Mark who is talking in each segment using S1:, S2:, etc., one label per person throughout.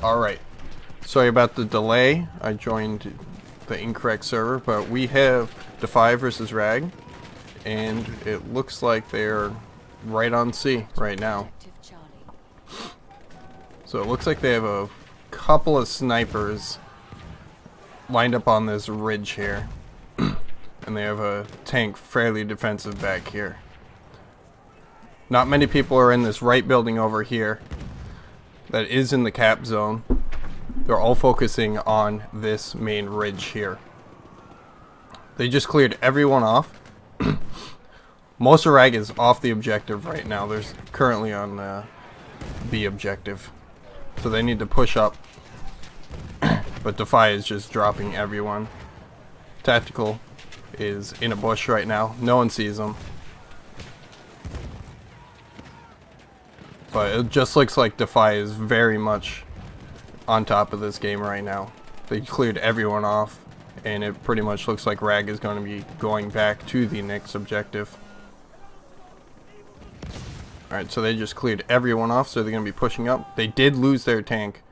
S1: Alright, sorry about the delay. I joined the incorrect server, but we have DFE versus Rag, and it looks like they're right on C right now. So it looks like they have a couple of snipers lined up on this ridge here, and they have a tank fairly defensive back here. Not many people are in this right building over here that is in the cap zone. They're all focusing on this main ridge here. They just cleared everyone off. Most of Rag is off the objective right now. They're currently on the B objective, so they need to push up. But DFE is just dropping everyone. Tactical is in a bush right now. No one sees him. But it just looks like DFE is very much on top of this game right now. They cleared everyone off, and it pretty much looks like Rag is going to be going back to the next objective. Alright, so they just cleared everyone off, so they're going to be pushing up. They did lose their tank,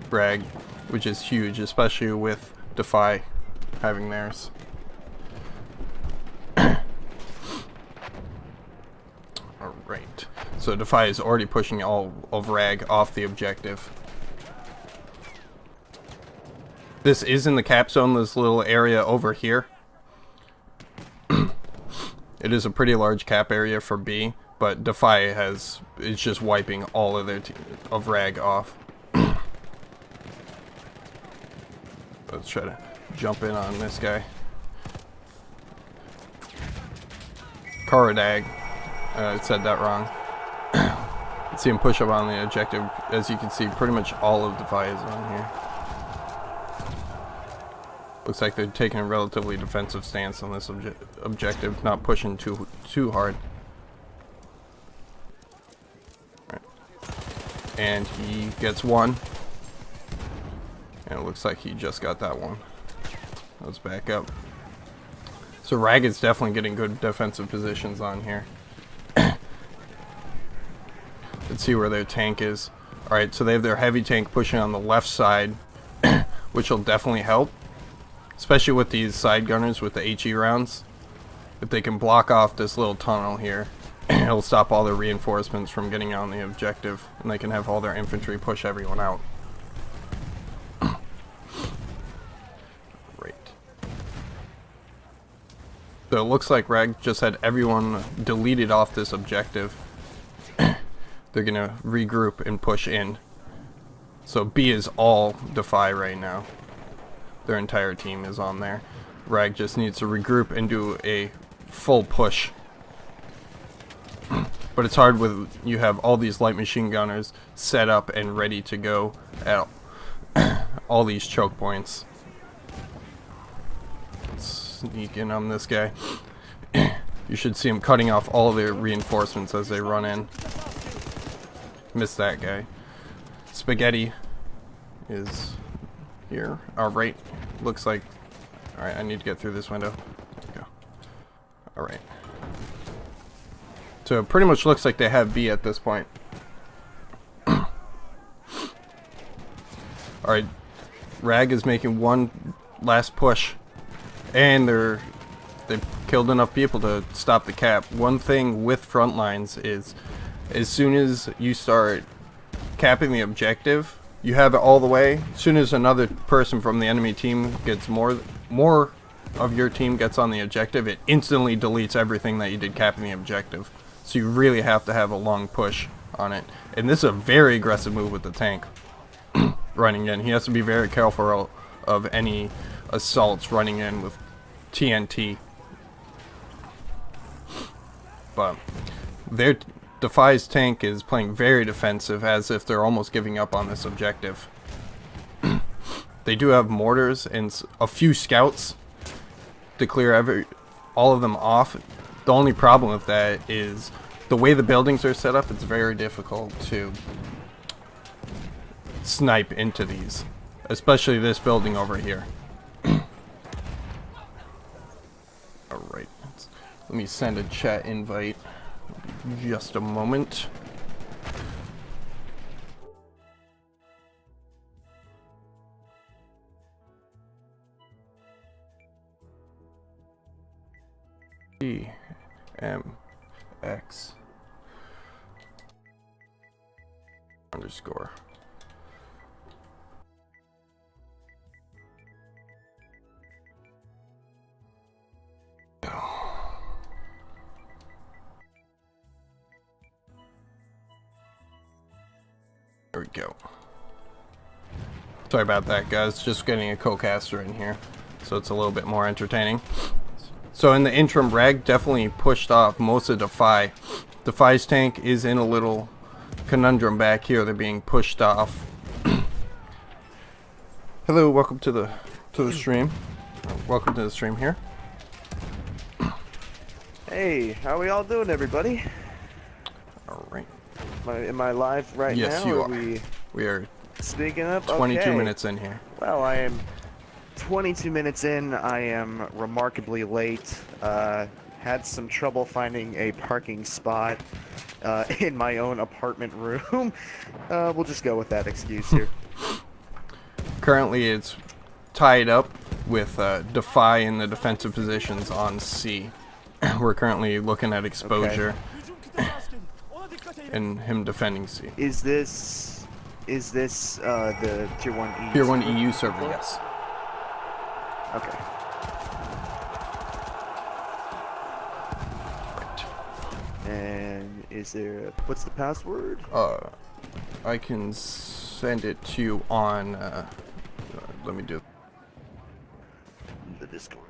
S1: Rag, which is huge, especially with DFE having theirs. Alright, so DFE is already pushing all of Rag off the objective. This is in the cap zone, this little area over here. It is a pretty large cap area for B, but DFE is just wiping all of their of Rag off. Let's try to jump in on this guy. Karadag. I said that wrong. Let's see him push up on the objective. As you can see, pretty much all of DFE is on here. Looks like they're taking a relatively defensive stance on this objective, not pushing too hard. Right. And he gets one. And it looks like he just got that one. Let's back up. So Rag is definitely getting good defensive positions on here. Let's see where their tank is. Alright, so they have their heavy tank pushing on the left side, which will definitely help. Especially with these side gunners with the HE rounds. If they can block off this little tunnel here, it'll stop all their reinforcements from getting on the objective, and they can have all their infantry push everyone out. Right. So it looks like Rag just had everyone deleted off this objective. They're gonna regroup and push in. So B is all DFE right now. Their entire team is on there. Rag just needs to regroup and do a full push. But it's hard with you have all these light machine gunners set up and ready to go at all these choke points. Let's sneak in on this guy. You should see him cutting off all their reinforcements as they run in. Missed that guy. Spaghetti is here. Alright. Looks like... Alright, I need to get through this window. There we go. Alright. So it pretty much looks like they have B at this point. Alright. Rag is making one last push. And they've killed enough people to stop the cap. One thing with Frontlines is as soon as you start capping the objective, you have it all the way. As soon as another person from the enemy team gets more of your team gets on the objective, it instantly deletes everything that you did capping the objective. So you really have to have a long push on it. And this is a very aggressive move with the tank running in. He has to be very careful of any assaults running in with TNT. But DFE's tank is playing very defensive, as if they're almost giving up on this objective. They do have mortars and a few scouts to clear all of them off. The only problem with that is the way the buildings are set up. It's very difficult to snipe into these, especially this building over here. Alright, let me send a chat invite. Just a moment. MX underscore. There we go. Sorry about that, guys. Just getting a co-caster in here, so it's a little bit more entertaining. So in the interim, Rag definitely pushed off most of Defy. Defy's tank is in a little conundrum back here. They're being pushed off. Hello, welcome to the stream. Welcome to the stream here.
S2: Hey, how are we all doing, everybody?
S1: All right.
S2: Am I live right now?
S1: Yes, you are. We are
S2: speaking up.
S1: 22 minutes in here.
S2: Well, I am 22 minutes in. I am remarkably late. Had some trouble finding a parking spot in my own apartment room. We'll just go with that excuse here.
S1: Currently, it's tied up with Defy in the defensive positions on C. We're currently looking at exposure and him defending C.
S2: Is this the Tier 1 EU?
S1: Tier 1 EU server, yes.
S2: Okay.
S1: Right.
S2: And is there what's the password?
S1: I can send it to you on let me do it.
S2: The Discord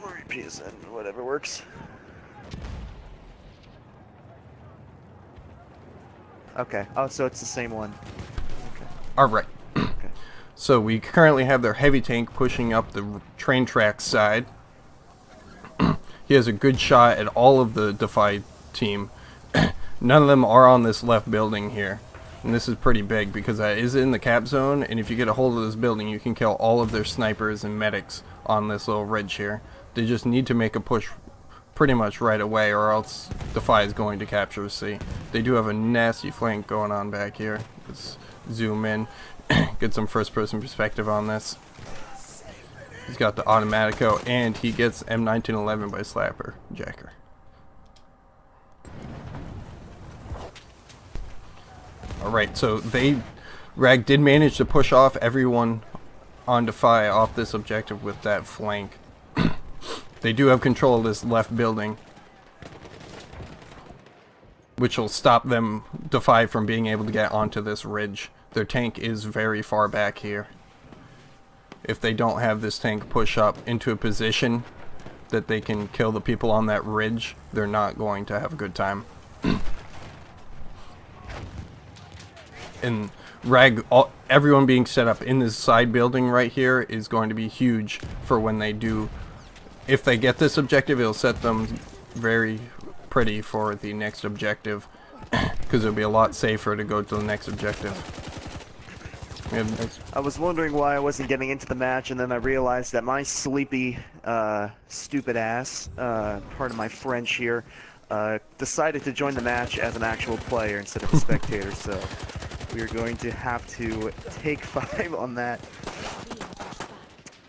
S2: or PSN, whatever works. Okay. Oh, so it's the same one. Okay.
S1: All right.
S2: Okay.
S1: So we currently have their heavy tank pushing up the train track side. He has a good shot at all of the Defy team. None of them are on this left building here. And this is pretty big because that is in the cap zone, and if you get a hold of this building, you can kill all of their snipers and medics on this little ridge here. They just need to make a push pretty much right away, or else Defy is going to capture C. They do have a nasty flank going on back here. Let's zoom in, get some first-person perspective on this. He's got the Automatico, and he gets M1911 by Slapper Jacker. Alright, so Rag did manage to push off everyone on Defy off this objective with that flank. They do have control of this left building, which will stop them, Defy, from being able to get onto this ridge. Their tank is very far back here. If they don't have this tank push up into a position that they can kill the people on that ridge, they're not going to have a good time. And Rag, everyone being set up in this side building right here is going to be huge for when they do. If they get this objective, it'll set them very pretty for the next objective, because it'll be a lot safer to go to the next objective.
S2: I was wondering why I wasn't getting into the match, and then I realized that my sleepy, stupid ass, pardon my French here, decided to join the match as an actual player instead of a spectator, so we are going to have to take 5 on that.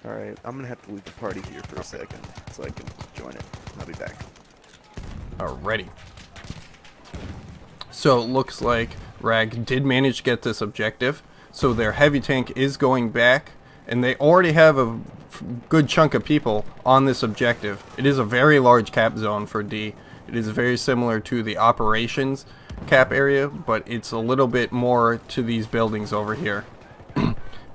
S2: Alright, I'm gonna have to leave the party here for a second so I can join it. I'll be back.
S1: Alrighty. So it looks like Rag did manage to get this objective. So their heavy tank is going back, and they already have a good chunk of people on this objective. It is a very large cap zone for D. It is very similar to the operations cap area, but it's a little bit more to these buildings over here.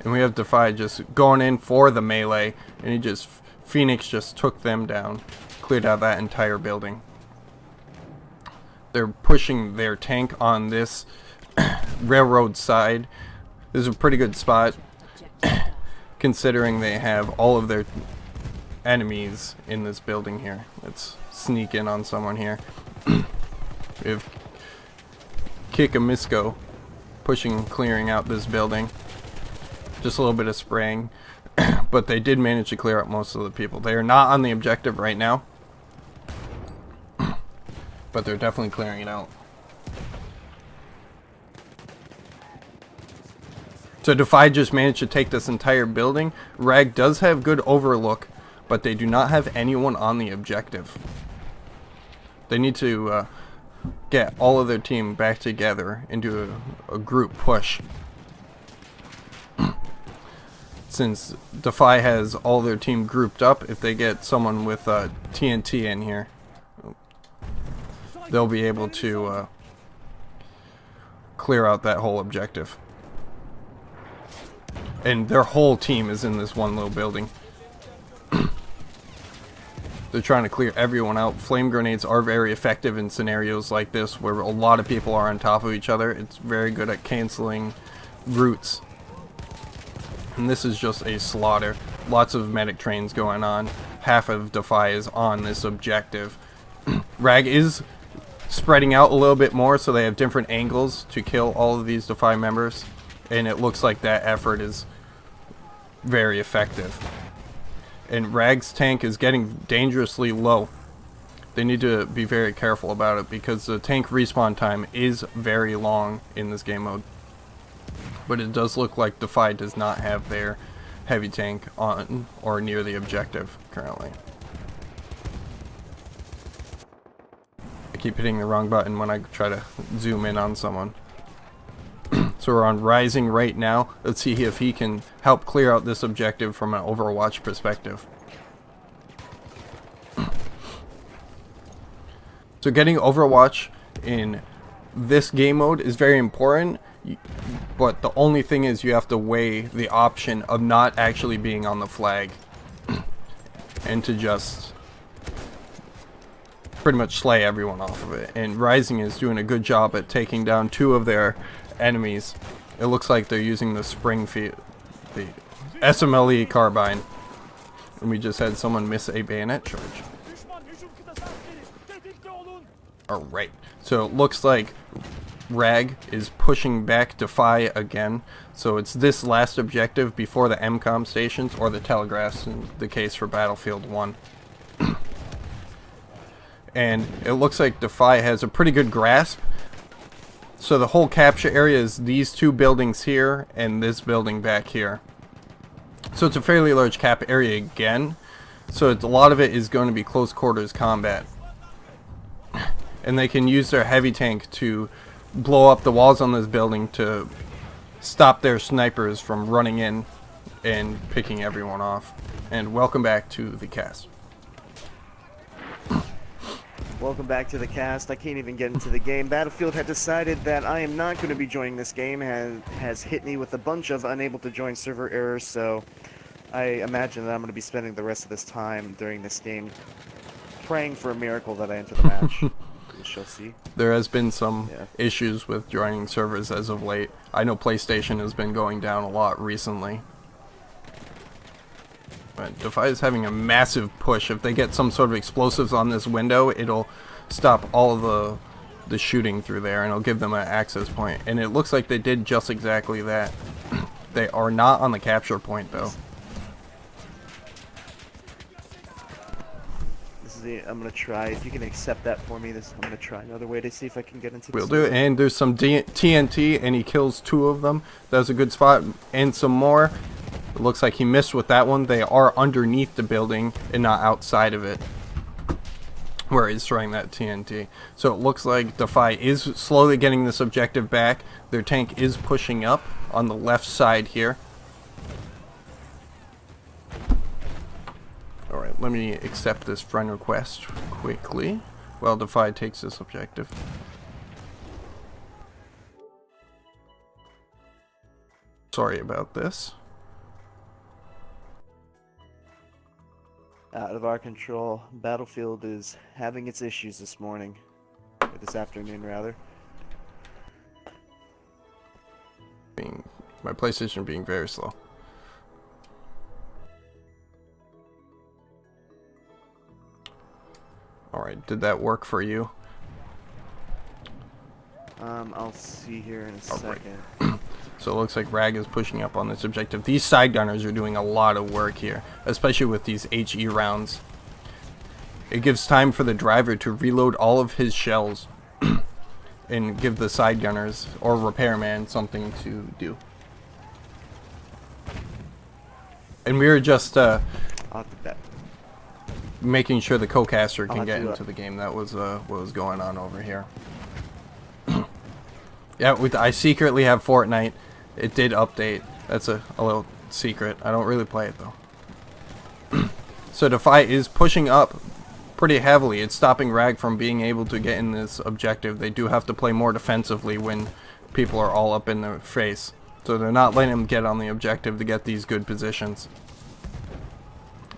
S1: And we have Defy just going in for the melee, and Phoenix just took them down, cleared out that entire building. They're pushing their tank on this railroad side. This is a pretty good spot, considering they have all of their enemies in this building here. Let's sneak in on someone here. We have Kikamisco pushing, clearing out this building. Just a little bit of spraying, but they did manage to clear up most of the people. They are not on the objective right now, but they're definitely clearing it out. So Defy just managed to take this entire building. Rag does have good overlook, but they do not have anyone on the objective. They need to get all of their team back together and do a group push. Since DFE has all their team grouped up, if they get someone with TNT in here, they'll be able to clear out that whole objective. And their whole team is in this one little building. They're trying to clear everyone out. Flame grenades are very effective in scenarios like this where a lot of people are on top of each other. It's very good at canceling routes. And this is just a slaughter. Lots of medic trains going on. Half of DFE is on this objective. Rag is spreading out a little bit more, so they have different angles to kill all of these DFE members. And it looks like that effort is very effective. And Rag's tank is getting dangerously low. They need to be very careful about it because the tank respawn time is very long in this game mode. But it does look like DFE does not have their heavy tank on or near the objective currently. I keep hitting the wrong button when I try to zoom in on someone. So we're on Rising right now. Let's see if he can help clear out this objective from an Overwatch perspective. So getting Overwatch in this game mode is very important, but the only thing is you have to weigh the option of not actually being on the flag and to just pretty much slay everyone off of it. And Rising is doing a good job at taking down 2 of their enemies. It looks like they're using the the SMLE carbine, and we just had someone miss a bayonet charge. Alright, so it looks like Rag is pushing back DFE again, so it's this last objective before the MCOM stations, or the telegraphs in the case for Battlefield 1. And it looks like DFE has a pretty good grasp. So the whole capture area is these 2 buildings here and this building back here. So it's a fairly large cap area again. So a lot of it is going to be close quarters combat. And they can use their heavy tank to blow up the walls on this building to stop their snipers from running in and picking everyone off. And welcome back to the cast.
S2: Welcome back to the cast. I can't even get into the game. Battlefield had decided that I am not going to be joining this game, has hit me with a bunch of unable to join server errors, so I imagine that I'm going to be spending the rest of this time during this game praying for a miracle that I enter the match. We shall see.
S1: There has been some issues with joining servers as of late. I know PlayStation has been going down a lot recently. But DFE is having a massive push. If they get some sort of explosives on this window, it'll stop all of the shooting through there, and it'll give them an access point. And it looks like they did just exactly that. They are not on the capture point, though.
S2: This is the, I'm going to try, if you can accept that for me, I'm going to try another way to see if I can get into this.
S1: We'll do it. And there's some TNT, and he kills 2 of them. That was a good spot. And some more. It looks like he missed with that one. They are underneath the building and not outside of it where he's throwing that TNT. So it looks like DFE is slowly getting this objective back. Their tank is pushing up on the left side here. Alright, let me accept this friend request quickly while DFE takes this objective. Sorry about this.
S2: Out of our control. Battlefield is having its issues this morning. Or this afternoon, rather.
S1: My PlayStation being very slow. Alright, did that work for you?
S2: I'll see here in a second.
S1: So it looks like Rag is pushing up on this objective. These side gunners are doing a lot of work here, especially with these HE rounds. It gives time for the driver to reload all of his shells and give the side gunners or repairman something to do. And we were just
S2: I'll do that.
S1: making sure the co-caster
S2: I'll
S1: can
S2: have
S1: get
S2: to,
S1: into the game. That was what was going on over here. Yeah, I secretly have Fortnite. It did update. That's a little secret. I don't really play it though. So DeFi is pushing up pretty heavily. It's stopping Rag from being able to get in this objective. They do have to play more defensively when people are all up in their face. So they're not letting them get on the objective to get these good positions.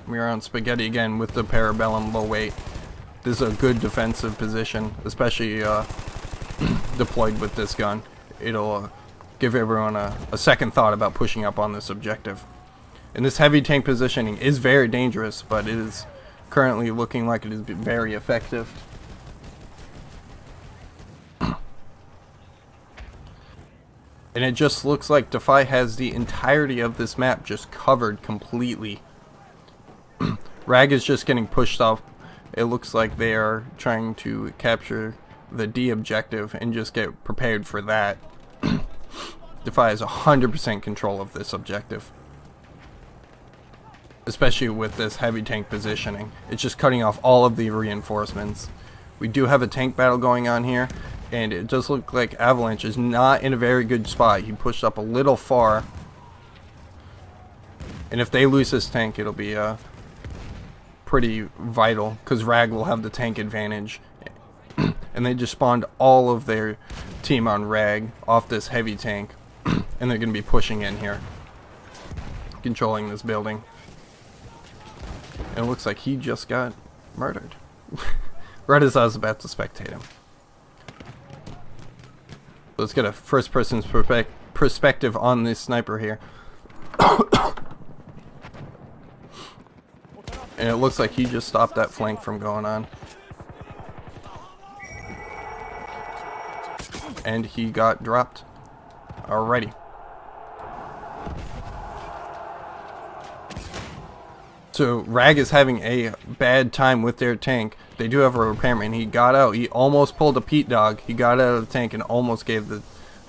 S1: We're on Spaghetti again with the Parabellum low weight. This is a good defensive position, especially deployed with this gun. It'll give everyone a second thought about pushing up on this objective. And this heavy tank positioning is very dangerous, but it is currently looking like it is very effective. And it just looks like DeFi has the entirety of this map just covered completely. Rag is just getting pushed off. It looks like they are trying to capture the D objective and just get prepared for that. DeFi has 100% control of this objective. Especially with this heavy tank positioning. It's just cutting off all of the reinforcements. We do have a tank battle going on here. And it does look like Avalanche is not in a very good spot. He pushed up a little far. And if they lose this tank, it'll be pretty vital. Because Rag will have the tank advantage. And they just spawned all of their team on Rag off this heavy tank. And they're going to be pushing in here. Controlling this building. And it looks like he just got murdered. Right as I was about to spectate him. Let's get a first person's perspective on this sniper here. And it looks like he just stopped that flank from going on. And he got dropped already. So Rag is having a bad time with their tank. They do have a repairman. He got out. He almost pulled a Pete Dog. He got out of the tank and almost gave the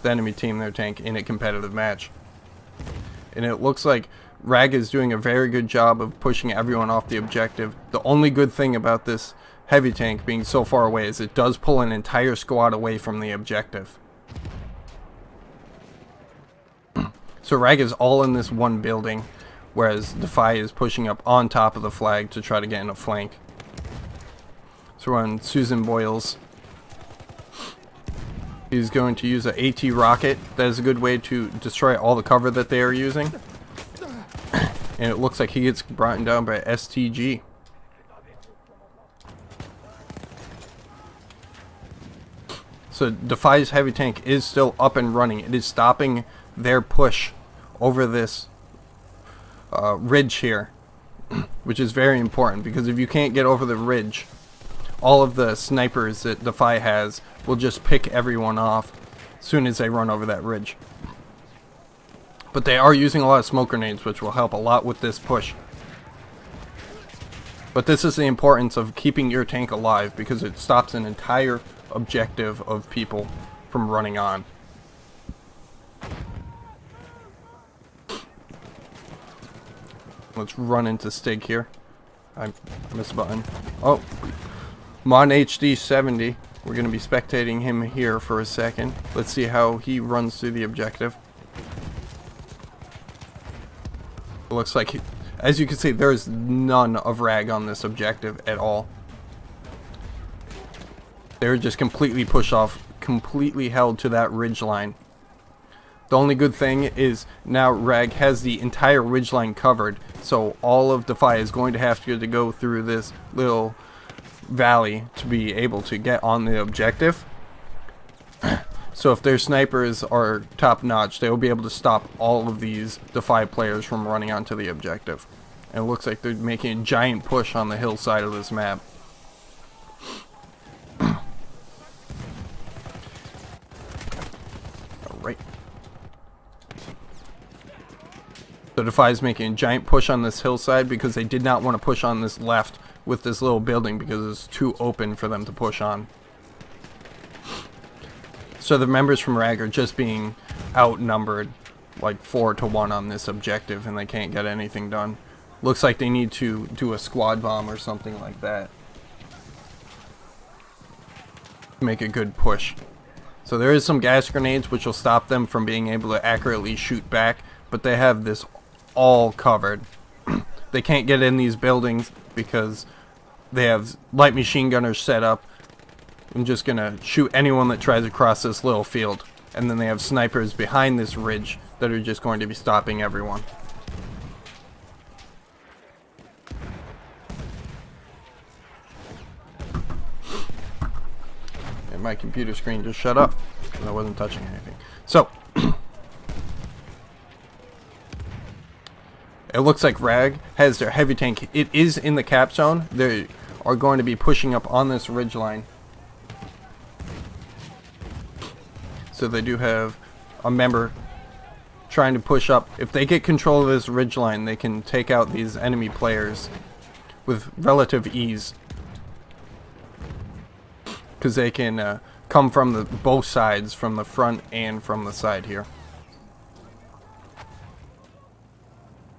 S1: enemy team their tank in a competitive match. And it looks like Rag is doing a very good job of pushing everyone off the objective. The only good thing about this heavy tank being so far away is it does pull an entire squad away from the objective. So Rag is all in this one building, whereas DeFi is pushing up on top of the flag to try to get in a flank. So we're on Susan Boyles. He's going to use an AT rocket. That is a good way to destroy all the cover that they are using. And it looks like he gets brought down by STG. So DeFi's heavy tank is still up and running. It is stopping their push over this ridge here, which is very important, because if you can't get over the ridge, all of the snipers that DeFi has will just pick everyone off as soon as they run over that ridge. But they are using a lot of smoke grenades, which will help a lot with this push. But this is the importance of keeping your tank alive, because it stops an entire objective of people from running on. Let's run into Stig here. I missed a button. Oh, Mon HD 70. We're going to be spectating him here for a second. Let's see how he runs through the objective. It looks like, as you can see, there's none of Rag on this objective at all. They're just completely pushed off, completely held to that ridge line. The only good thing is now Rag has the entire ridgeline covered, so all of DeFi is going to have to go through this little valley to be able to get on the objective. So if their snipers are top notch, they will be able to stop all of these DeFi players from running onto the objective. And it looks like they're making a giant push on the hillside of this map. Alright. So DeFi is making a giant push on this hillside because they did not want to push on this left with this little building because it's too open for them to push on. So the members from Rag are just being outnumbered like 4-to-1 on this objective, and they can't get anything done. Looks like they need to do a squad bomb or something like that. Make a good push. So there is some gas grenades which will stop them from being able to accurately shoot back, but they have this all covered. They can't get in these buildings because they have light machine gunners set up. I'm just gonna shoot anyone that tries to cross this little field. And then they have snipers behind this ridge that are just going to be stopping everyone. And my computer screen just shut up because I wasn't touching anything. So it looks like Rag has their heavy tank. It is in the cap zone. They are going to be pushing up on this ridge line. So they do have a member trying to push up. If they get control of this ridge line, they can take out these enemy players with relative ease. Because they can come from both sides, from the front and from the side here.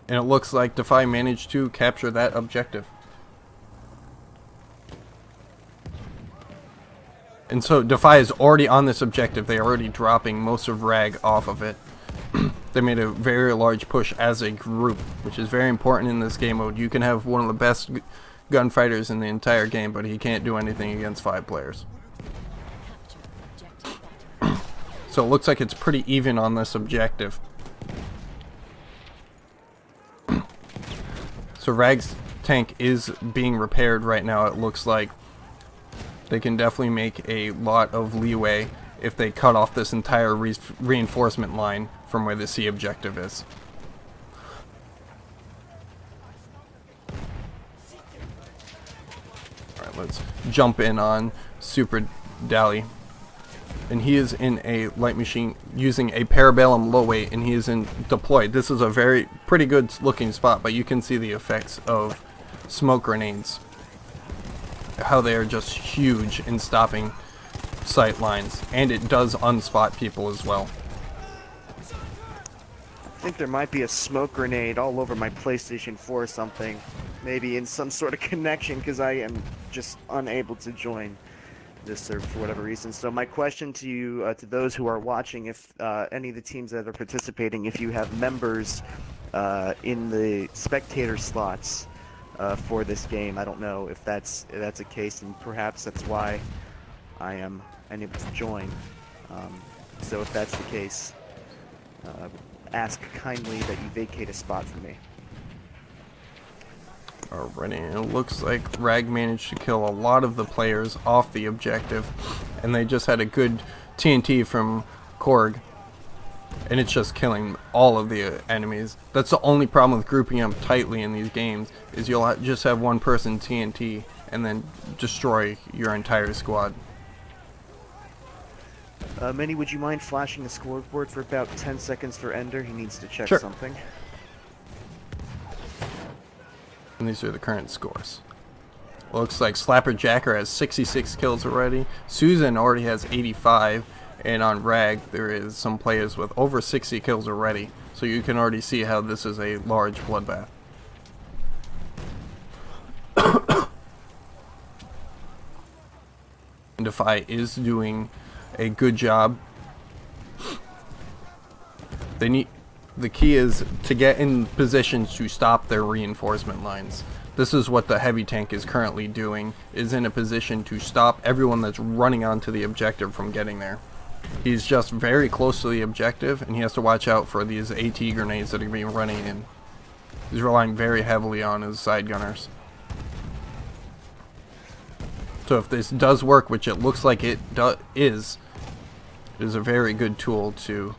S1: And it looks like DFE managed to capture that objective. And so DFE is already on this objective. They are already dropping most of Rag off of it. They made a very large push as a group, which is very important in this game mode. You can have one of the best gunfighters in the entire game, but he can't do anything against 5 players. So it looks like it's pretty even on this objective. So Rag's tank is being repaired right now. It looks like they can definitely make a lot of leeway if they cut off this entire reinforcement line from where the C objective is. Alright, let's jump in on Super Dally. And he is in a light machine using a Parabellum low weight, and he is in deployed. This is a pretty good looking spot, but you can see the effects of smoke grenades. How they are just huge in stopping sight lines, and it does unspot people as well.
S2: I think there might be a smoke grenade all over my PlayStation 4 or something. Maybe in some sort of connection, because I am just unable to join this server for whatever reason. So my question to you, to those who are watching, if any of the teams that are participating, if you have members in the spectator slots for this game, I don't know if that's a case, and perhaps that's why I am unable to join. So if that's the case, ask kindly that you vacate a spot for me.
S1: Alrighty, it looks like Rag managed to kill a lot of the players off the objective, and they just had a good TNT from Korg, and it's just killing all of the enemies. That's the only problem with grouping up tightly in these games, is you'll just have one person TNT and then destroy your entire squad.
S2: Minnie, would you mind flashing the scoreboard for about 10 seconds for Ender? He needs to check
S1: Sure.
S2: something.
S1: And these are the current scores. Looks like Slapper Jacker has 66 kills already. Susan already has 85. And on Rag, there is some players with over 60 kills already. So you can already see how this is a large bloodbath. And DFE is doing a good job. The key is to get in positions to stop their reinforcement lines. This is what the heavy tank is currently doing, is in a position to stop everyone that's running onto the objective from getting there. He's just very close to the objective, and he has to watch out for these AT grenades that are being running in. He's relying very heavily on his side gunners. So if this does work, which it looks like it is a very good tool to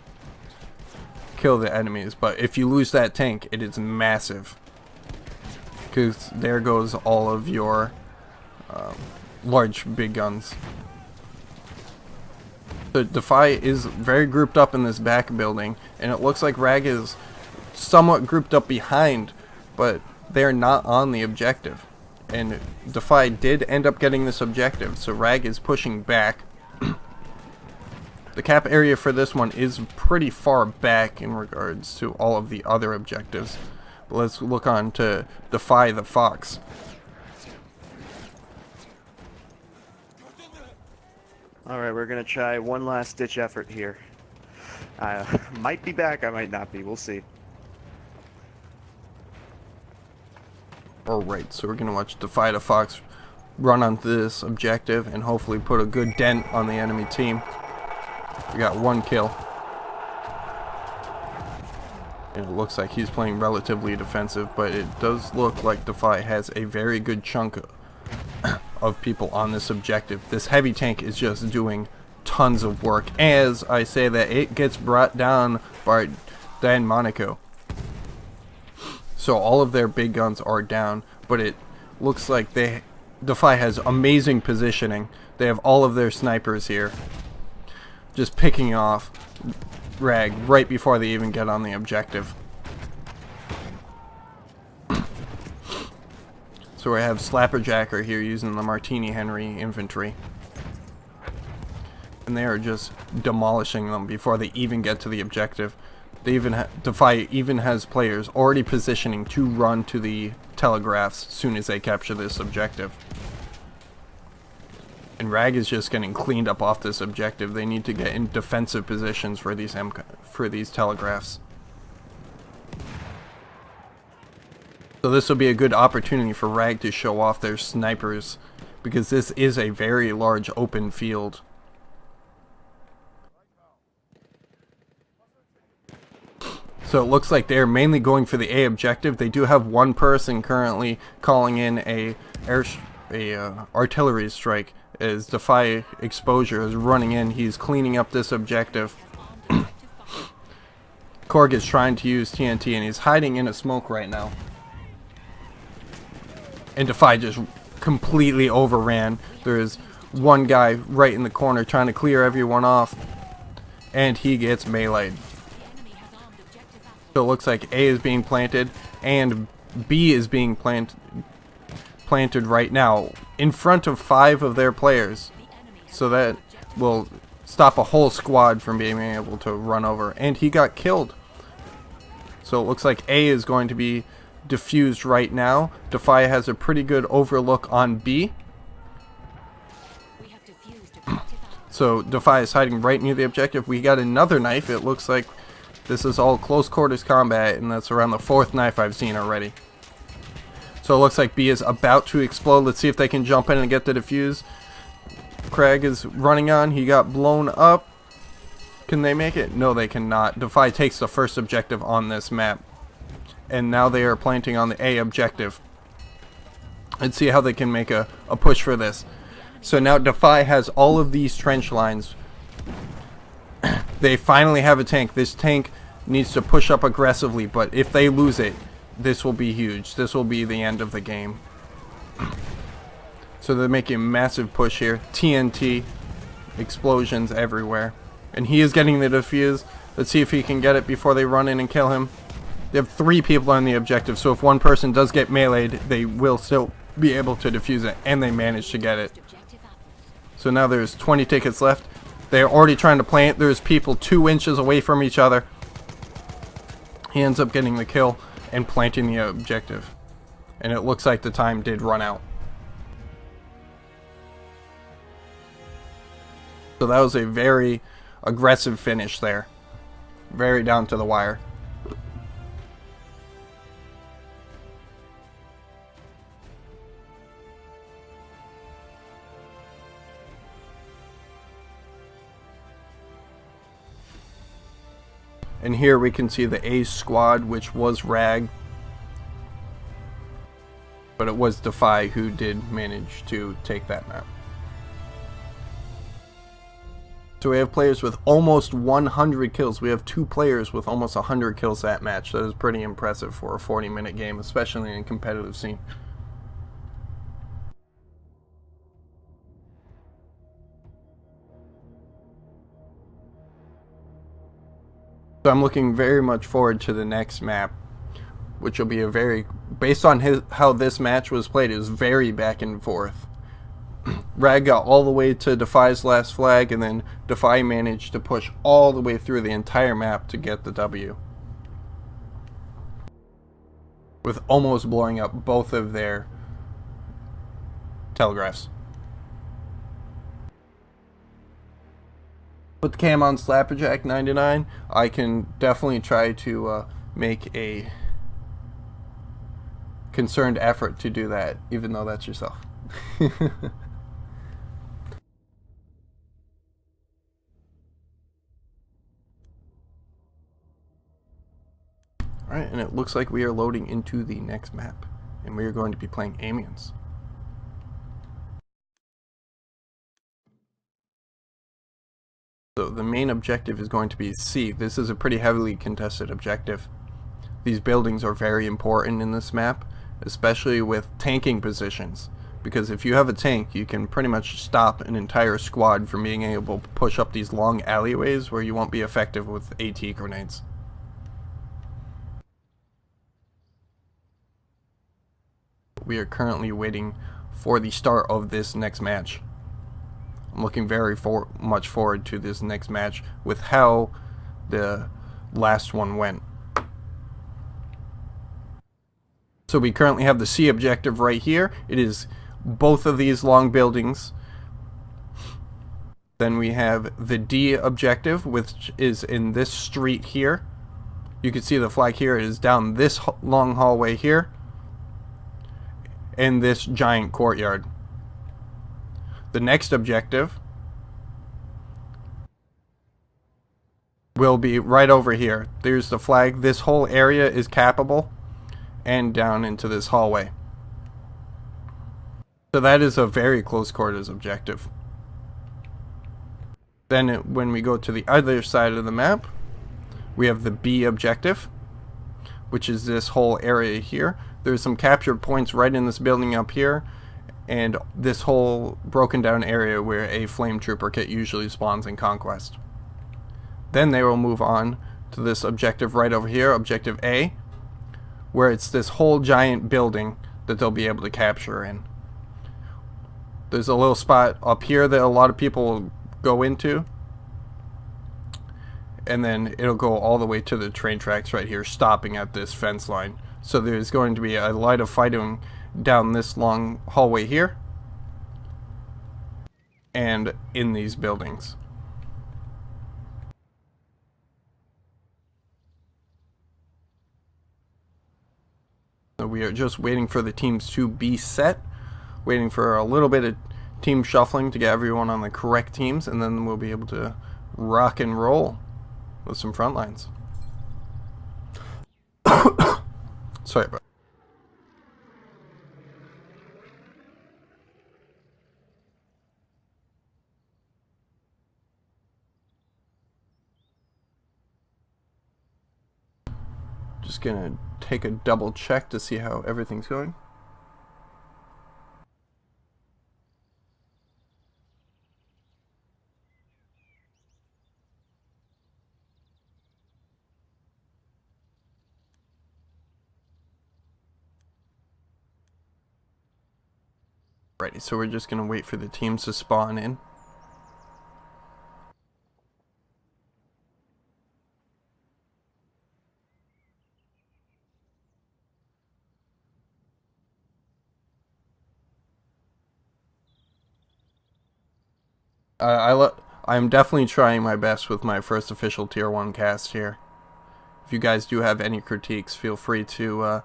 S1: kill the enemies. But if you lose that tank, it is massive, because there goes all of your large big guns. The DFE is very grouped up in this back building, and it looks like Rag is somewhat grouped up behind, but they're not on the objective. And DFE did end up getting this objective, so Rag is pushing back. The cap area for this one is pretty far back in regards to all of the other objectives, But let's look on to Defy the Fox.
S2: Alright, we're gonna try one last ditch effort here. I might be back, I might not be, we'll see.
S1: Alright, so we're going to watch Defy the Fox run onto this objective and hopefully put a good dent on the enemy team. We got one kill. And it looks like he's playing relatively defensive, but it does look like Defy has a very good chunk of people on this objective. This heavy tank is just doing tons of work. As I say that, it gets brought down by Dan Monaco. So all of their big guns are down, but it looks like Defy has amazing positioning. They have all of their snipers here, just picking off Rag right before they even get on the objective. So we have Slapperjacker here using the Martini Henry infantry, and they are just demolishing them before they even get to the objective. They even Defy even has players already positioning to run to the telegraphs as soon as they capture this objective. And Rag is just getting cleaned up off this objective. They need to get in defensive positions for these telegraphs. So this will be a good opportunity for Rag to show off their snipers, because this is a very large open field. So it looks like they're mainly going for the A objective. They do have one person currently calling in a artillery strike as Defy Exposure is running in. He's cleaning up this objective. Korg is trying to use TNT and he's hiding in a smoke right now. And Defy just completely overran. There is one guy right in the corner trying to clear everyone off, and he gets meleeed. So it looks like A is being planted and B is being planted right now in front of 5 of their players. So that will stop a whole squad from being able to run over. And he got killed. So it looks like A is going to be diffused right now. Defy has a pretty good overlook on B. So Defy is hiding right near the objective. We got another knife. It looks like this is all close quarters combat, and that's around the 4th knife I've seen already. So it looks like B is about to explode. Let's see if they can jump in and get the defuse. Craig is running on. He got blown up. Can they make it? No, they cannot. Defy takes the first objective on this map. And now they are planting on the A objective. Let's see how they can make a push for this. So now Defy has all of these trench lines. They finally have a tank. This tank needs to push up aggressively, but if they lose it, this will be huge. This will be the end of the game. So they're making a massive push here. TNT, explosions everywhere. And he is getting the defuse. Let's see if he can get it before they run in and kill him. They have 3 people on the objective, so if one person does get meleeed, they will still be able to defuse it, and they managed to get it. So now there's 20 tickets left. They're already trying to plant. There's people 2 inches away from each other. He ends up getting the kill and planting the objective. And it looks like the time did run out. So that was a very aggressive finish there. Very down to the wire. And here we can see the A squad, which was Rag. But it was Defy who did manage to take that map. So we have players with almost 100 kills. We have 2 players with almost 100 kills that match. That is pretty impressive for a 40-minute game, especially in a competitive scene. So I'm looking very much forward to the next map, which will be a very, based on how this match was played, it was very back and forth. Rag got all the way to Defy's last flag, and then Defy managed to push all the way through the entire map to get the W. with almost blowing up both of their telegraphs. Put the cam on Slapperjack 99. I can definitely try to make a concerned effort to do that, even though that's yourself. Alright, and it looks like we are loading into the next map, and we are going to be playing Amiens. So the main objective is going to be C. This is a pretty heavily contested objective. These buildings are very important in this map, especially with tanking positions, because if you have a tank, you can pretty much stop an entire squad from being able to push up these long alleyways where you won't be effective with AT grenades. We are currently waiting for the start of this next match. I'm looking very much forward to this next match with how the last one went. So we currently have the C objective right here. It is both of these long buildings. Then we have the D objective, which is in this street here. You can see the flag here. It is down this long hallway here, in this giant courtyard. The next objective will be right over here. There's the flag. This whole area is cappable, and down into this hallway. So that is a very close quarters objective. Then when we go to the other side of the map, we have the B objective, which is this whole area here. There's some captured points right in this building up here, and this whole broken down area where a flame trooper kit usually spawns in Conquest. Then they will move on to this objective right over here, objective A, where it's this whole giant building that they'll be able to capture in. There's a little spot up here that a lot of people will go into, and then it'll go all the way to the train tracks right here, stopping at this fence line. So there's going to be a lot of fighting down this long hallway here and in these buildings. So we are just waiting for the teams to be set, waiting for a little bit of team shuffling to get everyone on the correct teams, and then we'll be able to rock and roll with some Frontlines. Sorry about that. Just gonna take a double check to see how everything's going. Alrighty, so we're just gonna wait for the teams to spawn in. I'm definitely trying my best with my first official tier 1 cast here. If you guys do have any critiques, feel free to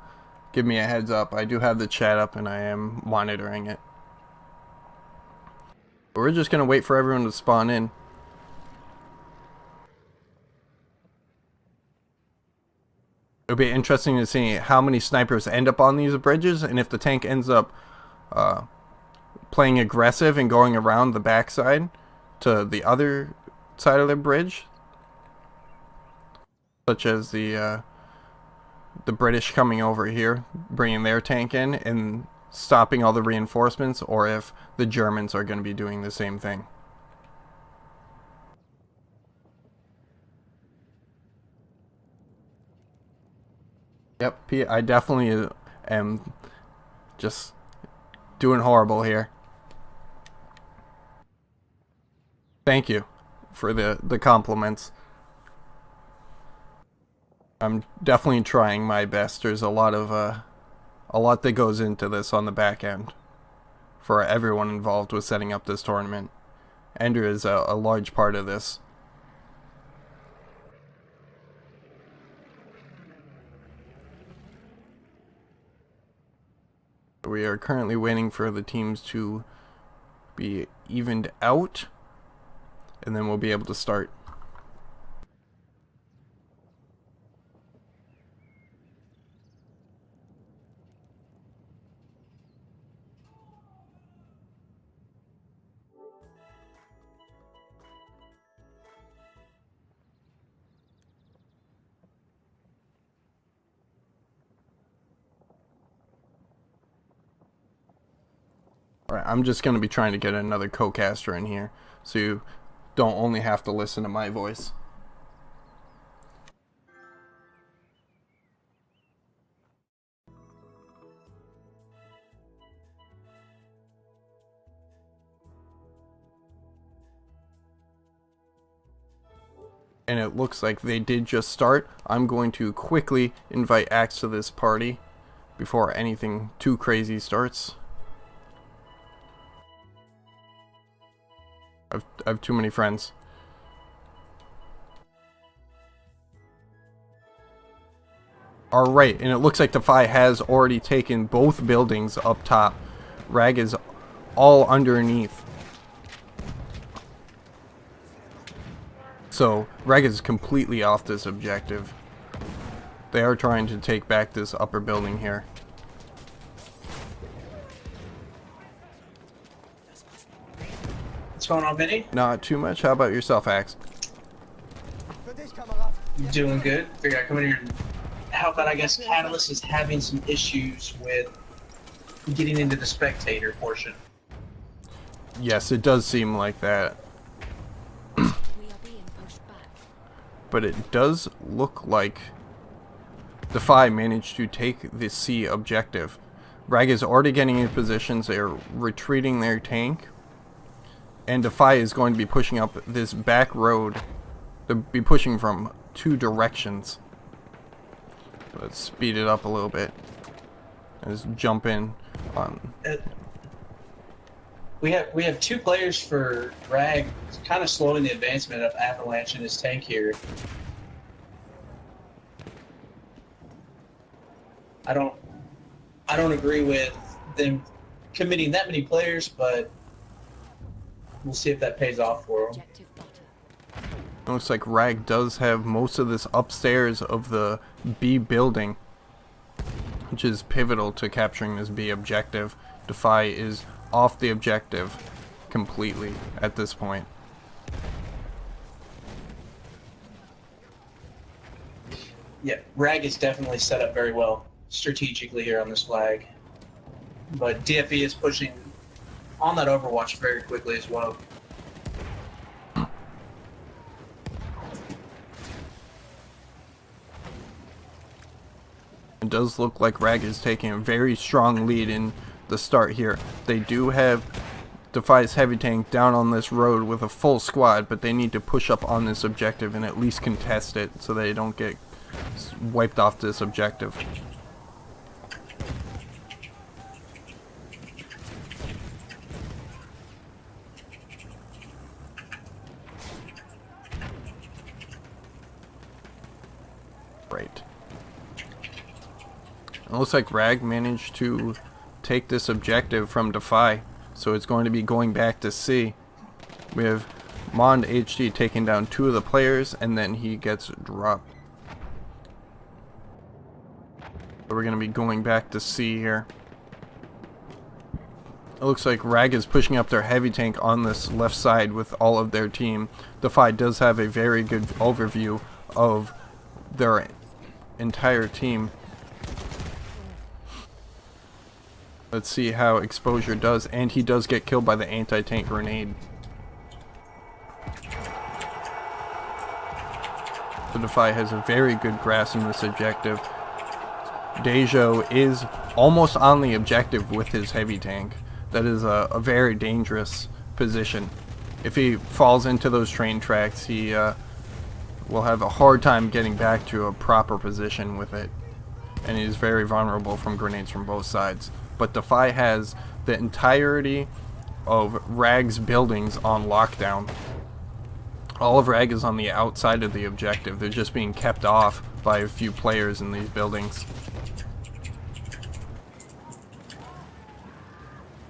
S1: give me a heads up. I do have the chat up and I am monitoring it. But we're just gonna wait for everyone to spawn in. It'll be interesting to see how many snipers end up on these bridges, and if the tank ends up playing aggressive and going around the backside to the other side of the bridge, such as the British coming over here, bringing their tank in and stopping all the reinforcements, or if the Germans are going to be doing the same thing. Yep, I definitely am just doing horrible here. Thank you for the compliments. I'm definitely trying my best. There's a lot that goes into this on the back end for everyone involved with setting up this tournament. Ender is a large part of this. We are currently waiting for the teams to be evened out, and then we'll be able to start. Alright, I'm just going to be trying to get another co-caster in here, so you don't only have to listen to my voice. And it looks like they did just start. I'm going to quickly invite Axe to this party before anything too crazy starts. I have too many friends. Alright, and it looks like DFE has already taken both buildings up top. Rag is all underneath. So, Rag is completely off this objective. They are trying to take back this upper building here.
S3: What's going on, Vinny?
S1: Not too much. How about yourself, Axe?
S3: Doing good. Figured I'd come in here and help out. I guess Catalyst is having some issues with getting into the spectator portion.
S1: Yes, it does seem like that. But it does look like DFE managed to take the C objective. Rag is already getting in positions. They are retreating their tank. And DFE is going to be pushing up this back road. They'll be pushing from two directions. Let's speed it up a little bit. Let's jump in on.
S3: We have two players for Rag, kind of slowing the advancement of Avalanche in his tank here. I don't agree with them committing that many players, but we'll see if that pays off for him.
S1: It looks like Rag does have most of this upstairs of the B building, which is pivotal to capturing this B objective. DFE is off the objective completely at this point.
S3: Yeah, Rag is definitely set up very well strategically here on this flag. But DFE is pushing on that Overwatch very quickly as well.
S1: It does look like Rag is taking a very strong lead in the start here. They do have DFE's heavy tank down on this road with a full squad, but they need to push up on this objective and at least contest it so they don't get wiped off this objective. Right. It looks like Rag managed to take this objective from DFE, so it's going to be going back to C. We have Mond HD taking down two of the players, and then he gets dropped. So we're going to be going back to C here. It looks like Rag is pushing up their heavy tank on this left side with all of their team. DFE does have a very good overview of their entire team. Let's see how Exposure does, and he does get killed by the anti-tank grenade. So DFE has a very good grasp on this objective. Dejo is almost on the objective with his heavy tank. That is a very dangerous position. If he falls into those train tracks, he will have a hard time getting back to a proper position with it, and is very vulnerable from grenades from both sides. But Defy has the entirety of Rag's buildings on lockdown. All of Rag is on the outside of the objective. They're just being kept off by a few players in these buildings.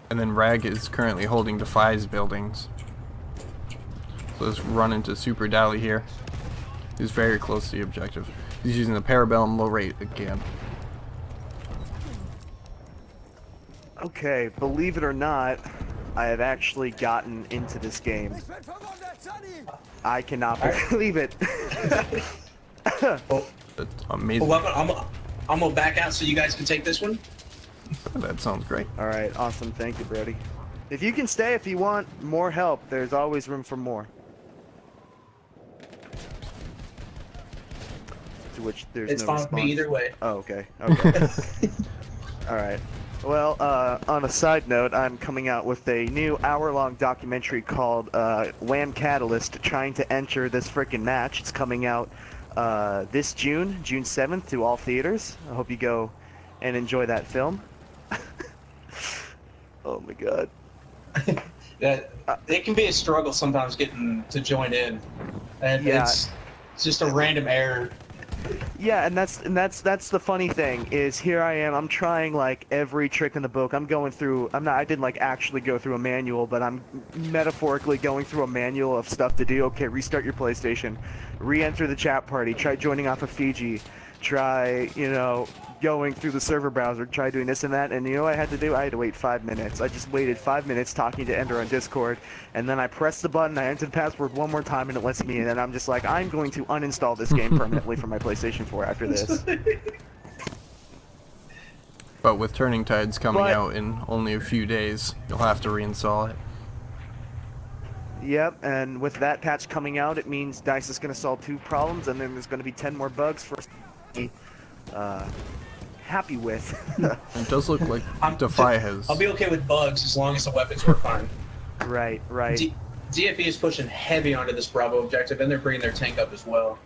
S1: And then Rag is currently holding Defy's buildings. So let's run into Super Dally here. He's very close to the objective. He's using the Parabellum low rate again.
S2: Okay, believe it or not, I have actually gotten into this game. I cannot believe it.
S3: Well,
S1: That's amazing.
S3: well, I'm gonna back out so you guys can take this one.
S1: That sounds great.
S2: Alright, awesome. Thank you, Brody. If you can stay if you want more help, there's always room for more. To which there's
S3: It's
S2: no
S3: fine
S2: response.
S3: with me either way.
S2: Oh, okay. Okay. Alright. Well, on a side note, I'm coming out with a new hour-long documentary called Wham Catalyst, trying to enter this frickin' match. It's coming out this June 7th, to all theaters. I hope you go and enjoy that film. Oh my god.
S3: It can be a struggle sometimes getting to join in, and
S2: Yeah.
S3: it's just a random error.
S2: Yeah, and that's the funny thing is here I am. I'm trying like every trick in the book. I'm going through. I didn't like actually go through a manual, but I'm metaphorically going through a manual of stuff to do. Okay, restart your PlayStation, re-enter the chat party, try joining off of Fiji, try going through the server browser, try doing this and that, and you know what I had to do? I had to wait 5 minutes. I just waited 5 minutes talking to Ender on Discord, and then I pressed the button, I entered the password one more time, and it lets me in, and I'm just like, I'm going to uninstall this game permanently from my PlayStation 4 after this.
S1: But with Turning Tides coming
S2: But-
S1: out in only a few days, you'll have to reinstall it.
S2: Yep, and with that patch coming out, it means DICE is going to solve 2 problems, and then there's going to be 10 more bugs for us to be happy with.
S1: It does look like Defy has...
S3: I'll be okay with bugs as long as the weapons work fine.
S2: Right, right.
S3: DFE is pushing heavy onto this Bravo objective, and they're bringing their tank up as well.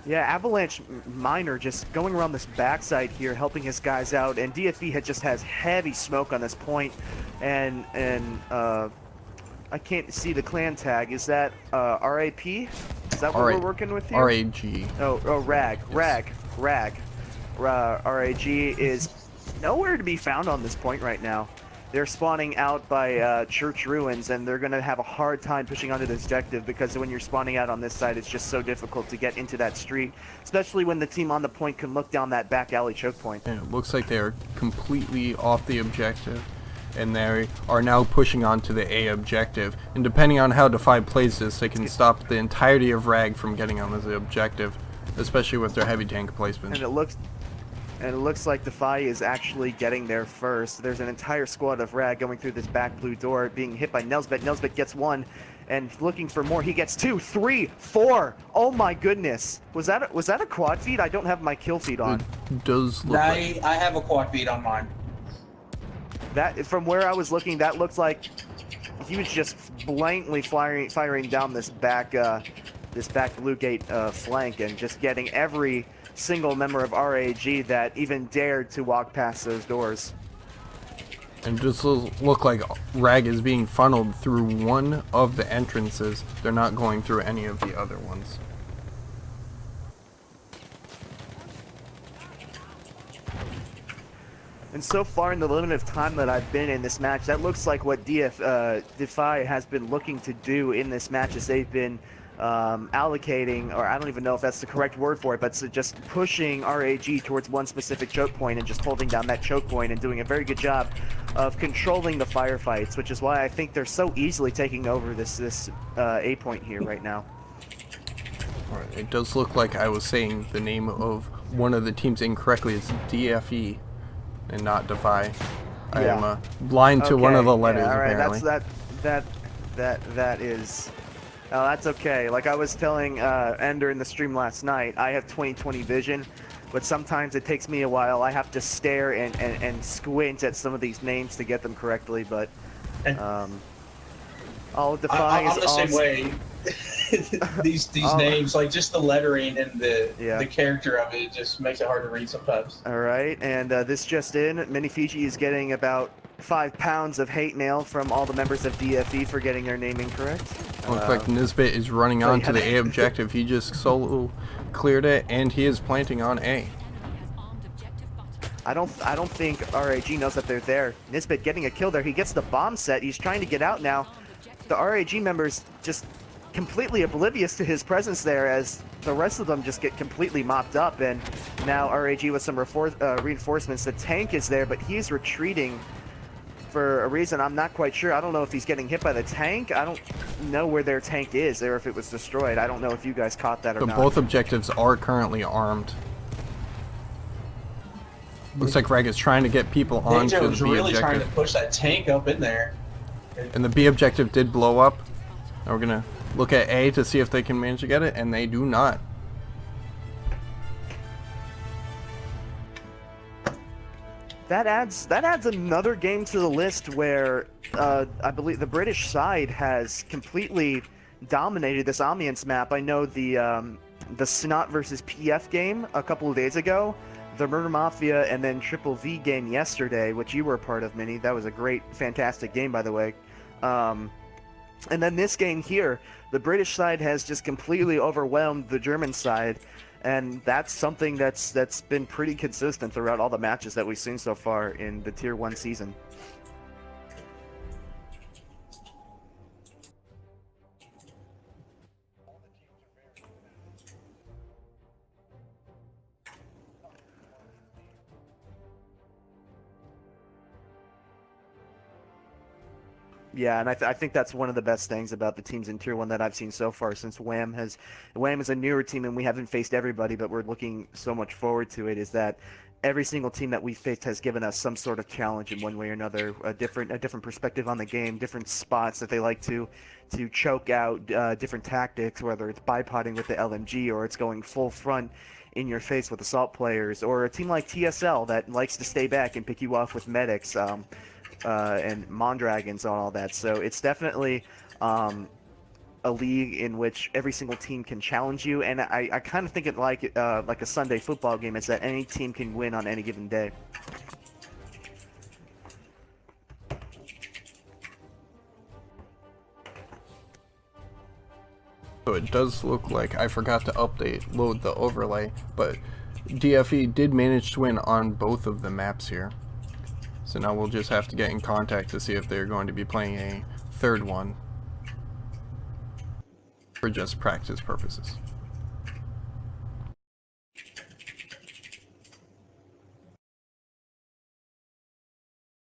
S2: Yeah, Avalanche Miner just going around this backside here, helping his guys out, and DFE just has heavy smoke on this point, and I can't see the clan tag. Is that RAP? Is that what we're working with here?
S1: RAG.
S2: Oh, RAG. RAG is nowhere to be found on this point right now. They're spawning out by church ruins, and they're going to have a hard time pushing onto this objective because when you're spawning out on this side, it's just so difficult to get into that street, especially when the team on the point can look down that back alley choke point.
S1: And it looks like they are completely off the objective, and they are now pushing on to the A objective. And depending on how Defy plays this, they can stop the entirety of Rag from getting on the objective, especially with their heavy tank placement.
S2: And it looks like Defy is actually getting there first. There's an entire squad of Rag going through this back blue door, being hit by Nelsbet. Nelsbet gets 1, and looking for more. He gets 2, 3, 4. Oh my goodness! Was that a quad feed? I don't have my kill feed on.
S1: It does look like...
S3: I have a quad feed on mine.
S2: That, from where I was looking, that looked like he was just blankly firing down this back blue gate flank, and just getting every single member of RAG that even dared to walk past those doors.
S1: And just look like Rag is being funneled through one of the entrances. They're not going through any of the other ones.
S2: And so far in the limited time that I've been in this match, that looks like what Defy has been looking to do in this match, is they've been allocating, or I don't even know if that's the correct word for it, but just pushing RAG towards one specific choke point and just holding down that choke point and doing a very good job of controlling the firefights, which is why I think they're so easily taking over this A point here right now.
S1: Alright, it does look like I was saying the name of one of the teams incorrectly. It's DFE and not Defy. I am blind to one of the letters,
S2: all right,
S1: apparently.
S2: That is... Oh, that's okay. Like I was telling Ender in the stream last night, I have 20/20 vision, but sometimes it takes me a while. I have to stare and squint at some of these names to get them correctly, but all Defy
S3: I'm
S2: is
S3: the same way. these
S2: Oh.
S3: names, like just the lettering and
S2: Yeah.
S3: the character of it just makes it hard to read sometimes.
S2: All right, and this just in, Mini Fiji is getting about 5 pounds of hate mail from all the members of DFE for getting their name incorrect.
S1: Looks like Nisbet is running
S2: so
S1: on
S2: yeah.
S1: to the A objective. He just solo cleared it, and he is planting on A.
S2: I don't think RAG knows that they're there. Nisbet getting a kill there. He gets the bomb set. He's trying to get out now. The RAG members just completely oblivious to his presence there, as the rest of them just get completely mopped up. And now RAG with some reinforcements. The tank is there, but he's retreating for a reason I'm not quite sure. I don't know if he's getting hit by the tank. I don't know where their tank is, or if it was destroyed. I don't know if you guys caught that or
S1: So
S2: not.
S1: both objectives are currently armed. Looks like Reg is trying to get people onto
S3: Ninja
S1: the
S3: was
S1: B
S3: really trying
S1: objective.
S3: to push that tank up in there.
S1: And the B objective did blow up. Now we're gonna look at A to see if they can manage to get it, and they do not.
S2: That adds another game to the list where I believe the British side has completely dominated this ambience map. I know the Snot versus PF game a couple of days ago, the Murder Mafia, and then Triple V game yesterday, which you were a part of, Minnie. That was a great, fantastic game, by the way. And then this game here, the British side has just completely overwhelmed the German side, and that's something that's been pretty consistent throughout all the matches that we've seen so far in the Tier 1 season. Yeah, and I think that's one of the best things about the teams in Tier 1 that I've seen so far, since WAM is a newer team and we haven't faced everybody, but we're looking so much forward to it, is that every single team that we've faced has given us some sort of challenge in one way or another, a different perspective on the game, different spots that they like to choke out, different tactics, whether it's bipoding with the LMG or it's going full front in your face with assault players, or a team like TSL that likes to stay back and pick you off with medics. And Mondragons and all that. So it's definitely a league in which every single team can challenge you, and I kind of think it like a Sunday football game. It's that any team can win on any given day.
S1: So it does look like I forgot to load the overlay, but DFE did manage to win on both of the maps here. So now we'll just have to get in contact to see if they're going to be playing a third one for just practice purposes.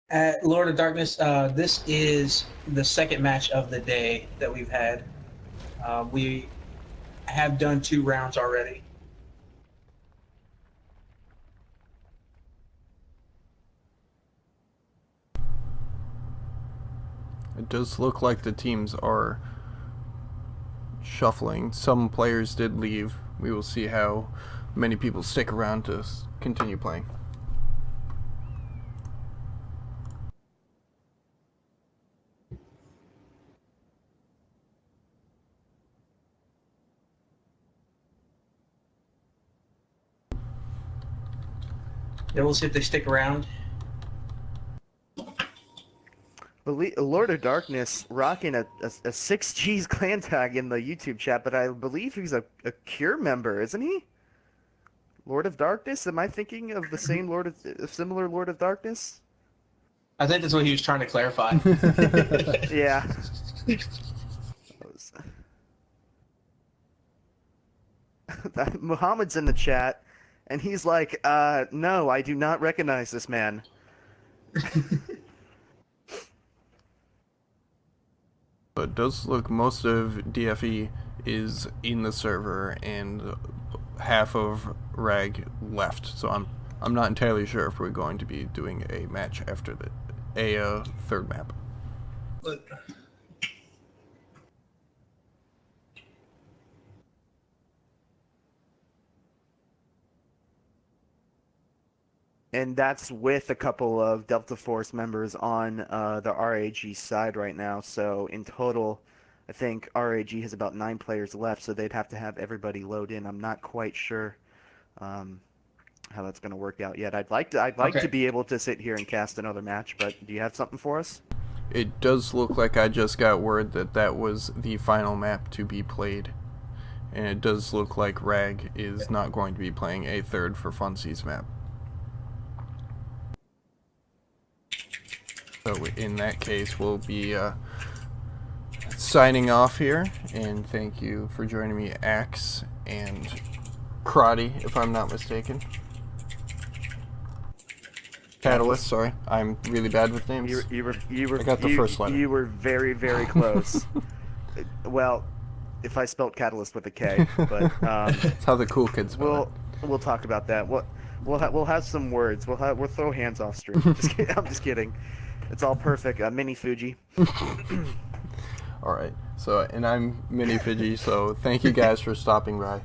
S3: At Lord of Darkness, this is the second match of the day that we've had. We have done 2 rounds already.
S1: It does look like the teams are shuffling. Some players did leave. We will see how many people stick around to continue playing.
S3: Yeah, we'll see if they stick around.
S2: Lord of Darkness rocking a 6G's clan tag in the YouTube chat, but I believe he's a Cure member, isn't he? Lord of Darkness? Am I thinking of the same similar Lord of Darkness?
S3: I think that's what he was trying to clarify.
S2: Yeah. Muhammad's in the chat, and he's like, no, I do not recognize this man.
S1: But it does look most of DFE is in the server and half of RAG left. So I'm not entirely sure if we're going to be doing a match after a third map.
S2: And that's with a couple of Delta Force members on the RAG side right now. So in total, I think RAG has about 9 players left, so they'd have to have everybody load in. I'm not quite sure how that's going to work out yet. I'd like to
S3: Okay.
S2: be able to sit here and cast another match, but do you have something for us?
S1: It does look like I just got word that that was the final map to be played. And it does look like Rag is not going to be playing a third for Funsies map. So in that case, we'll be signing off here. And thank you for joining me, Axe and Crotty, if I'm not mistaken. Catalyst, sorry. I'm really bad with names. I got the first letter.
S2: You were very, very close. Well, if I spelled catalyst with a K, but
S1: That's how the cool kids spell
S2: we'll talk about that. We'll have some words. We'll throw hands off stream. I'm just kidding. It's all perfect. Mini Fuji.
S1: Alright, so, and I'm Mini Fiji, so thank you guys for stopping by.